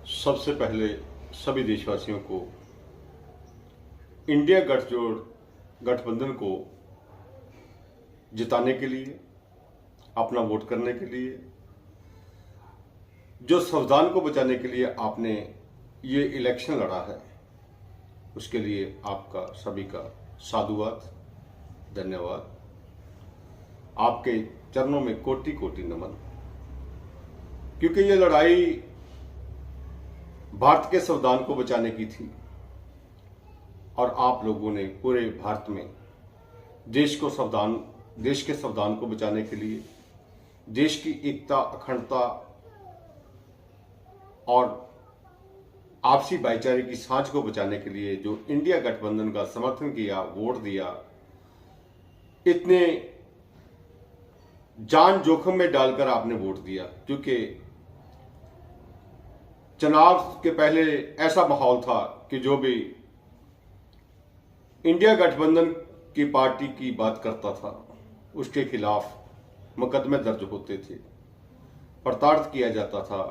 सबसे पहले सभी देशवासियों को इंडिया गठबंधन को जिताने के लिए, अपना वोट करने के लिए, जो संविधान को बचाने के लिए आपने ये इलेक्शन लड़ा है, उसके लिए आपका सभी का साधुवाद, धन्यवाद। आपके चरणों में कोटि कोटि नमन, क्योंकि ये लड़ाई भारत के संविधान को बचाने की थी और आप लोगों ने पूरे भारत में देश के संविधान को बचाने के लिए, देश की एकता, अखंडता और आपसी भाईचारे की साँझ को बचाने के लिए जो इंडिया गठबंधन का समर्थन किया, वोट दिया, इतने जान जोखिम में डालकर आपने वोट दिया। क्योंकि चुनाव के पहले ऐसा माहौल था कि जो भी इंडिया गठबंधन की पार्टी की बात करता था उसके खिलाफ मुकदमे दर्ज होते थे, प्रताड़ित किया जाता था,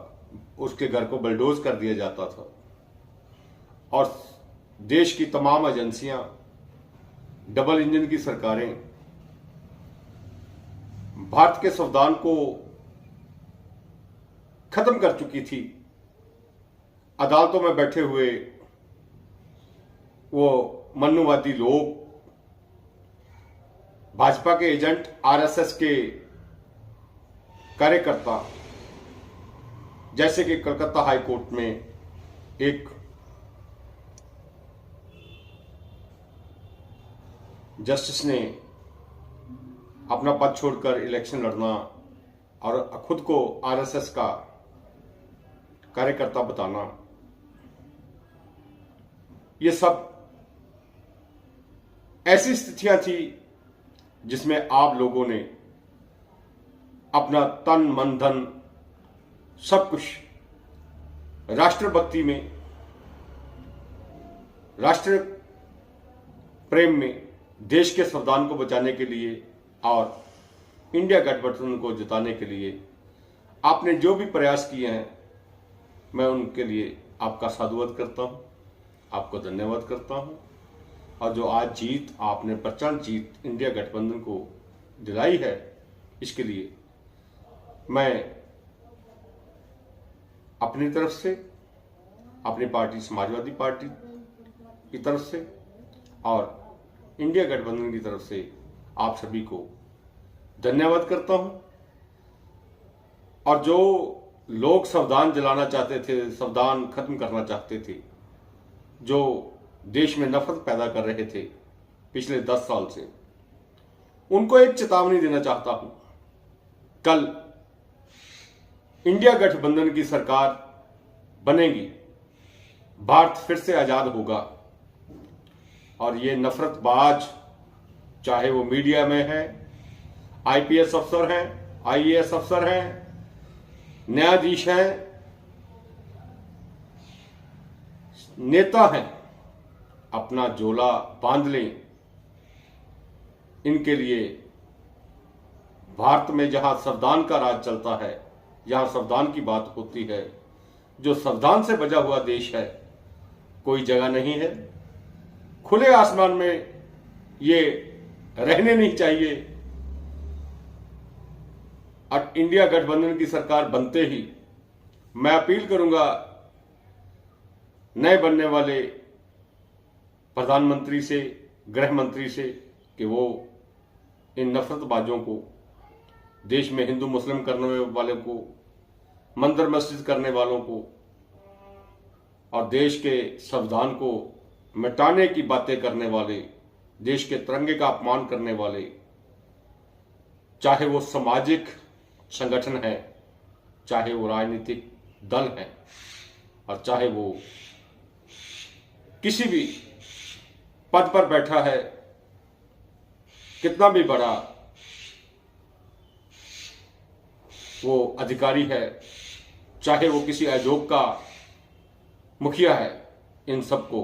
उसके घर को बुलडोज कर दिया जाता था और देश की तमाम एजेंसियां, डबल इंजन की सरकारें भारत के संविधान को खत्म कर चुकी थी। अदालतों में बैठे हुए वो मनुवादी लोग, भाजपा के एजेंट, आरएसएस के कार्यकर्ता, जैसे कि कलकत्ता हाई कोर्ट में एक जस्टिस ने अपना पद छोड़कर इलेक्शन लड़ना और खुद को आरएसएस का कार्यकर्ता बताना, ये सब ऐसी स्थितियां थी जिसमें आप लोगों ने अपना तन, मन, धन सब कुछ राष्ट्रभक्ति में, राष्ट्र प्रेम में, देश के संविधान को बचाने के लिए और इंडिया गठबंधन को जिताने के लिए आपने जो भी प्रयास किए हैं, मैं उनके लिए आपका साधुवाद करता हूं, आपको धन्यवाद करता हूं। और जो आज जीत, आपने प्रचंड जीत इंडिया गठबंधन को दिलाई है, इसके लिए मैं अपनी तरफ से, अपनी पार्टी समाजवादी पार्टी की तरफ से और इंडिया गठबंधन की तरफ से आप सभी को धन्यवाद करता हूं। और जो लोग संविधान जलाना चाहते थे, संविधान खत्म करना चाहते थे, जो देश में नफरत पैदा कर रहे थे पिछले 10 साल से, उनको एक चेतावनी देना चाहता हूं। कल इंडिया गठबंधन की सरकार बनेगी, भारत फिर से आजाद होगा और ये नफरतबाज, चाहे वो मीडिया में है, आईपीएस अफसर हैं, आईएएस अफसर हैं, न्यायाधीश हैं, नेता हैं, अपना झोला बांध लें। इनके लिए भारत में जहां संविधान का राज चलता है, जहां संविधान की बात होती है, जो संविधान से बजा हुआ देश है, कोई जगह नहीं है। खुले आसमान में ये रहने नहीं चाहिए। और इंडिया गठबंधन की सरकार बनते ही मैं अपील करूंगा नए बनने वाले प्रधानमंत्री से, गृह मंत्री से, कि वो इन नफरतबाजों को, देश में हिंदू मुस्लिम करने वालों को, मंदिर मस्जिद करने वालों को और देश के संविधान को मिटाने की बातें करने वाले, देश के तिरंगे का अपमान करने वाले, चाहे वो सामाजिक संगठन है, चाहे वो राजनीतिक दल है और चाहे वो किसी भी पद पर बैठा है, कितना भी बड़ा वो अधिकारी है, चाहे वो किसी आयोग का मुखिया है, इन सबको,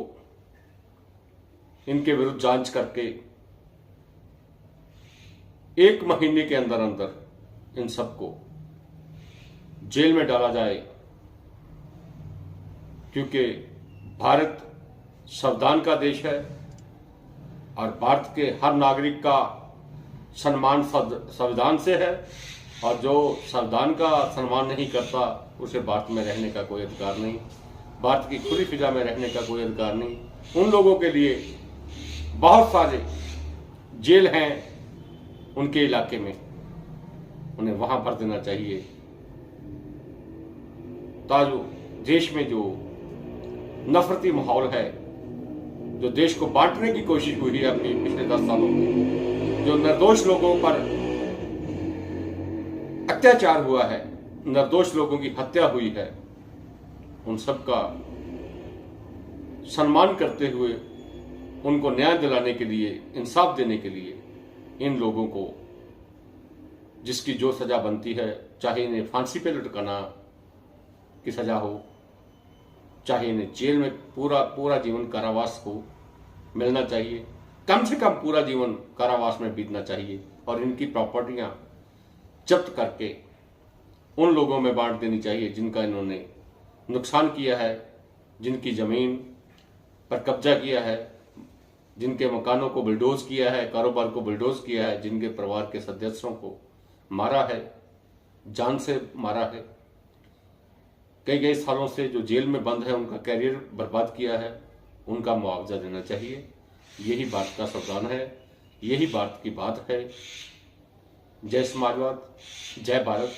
इनके विरुद्ध जांच करके 1 महीने के अंदर अंदर इन सबको जेल में डाला जाए क्योंकि भारत संविधान का देश है और भारत के हर नागरिक का सम्मान संविधान से है, और जो संविधान का सम्मान नहीं करता उसे भारत में रहने का कोई अधिकार नहीं, भारत की खुली फिजा में रहने का कोई अधिकार नहीं। उन लोगों के लिए बहुत सारे जेल हैं उनके इलाके में, उन्हें वहां भर देना चाहिए ताकि देश में जो नफरती माहौल है, जो देश को बांटने की कोशिश हुई है अपने पिछले 10 सालों में, जो निर्दोष लोगों पर अत्याचार हुआ है, निर्दोष लोगों की हत्या हुई है, उन सब का सम्मान करते हुए उनको न्याय दिलाने के लिए, इंसाफ देने के लिए इन लोगों को जिसकी जो सजा बनती है, चाहे इन्हें फांसी पे लटकाना की सजा हो, चाहे इन्हें जेल में पूरा जीवन कारावास हो, मिलना चाहिए। कम से कम पूरा जीवन कारावास में बीतना चाहिए और इनकी प्रॉपर्टियां जब्त करके उन लोगों में बांट देनी चाहिए जिनका इन्होंने नुकसान किया है, जिनकी जमीन पर कब्जा किया है, जिनके मकानों को बुलडोज किया है, कारोबार को बुलडोज किया है, जिनके परिवार के सदस्यों को मारा है, जान से मारा है, कई सालों से जो जेल में बंद है, उनका कैरियर बर्बाद किया है, उनका मुआवजा देना चाहिए। यही भारत का संविधान है, यही भारत की बात है। जय समाजवाद, जय भारत।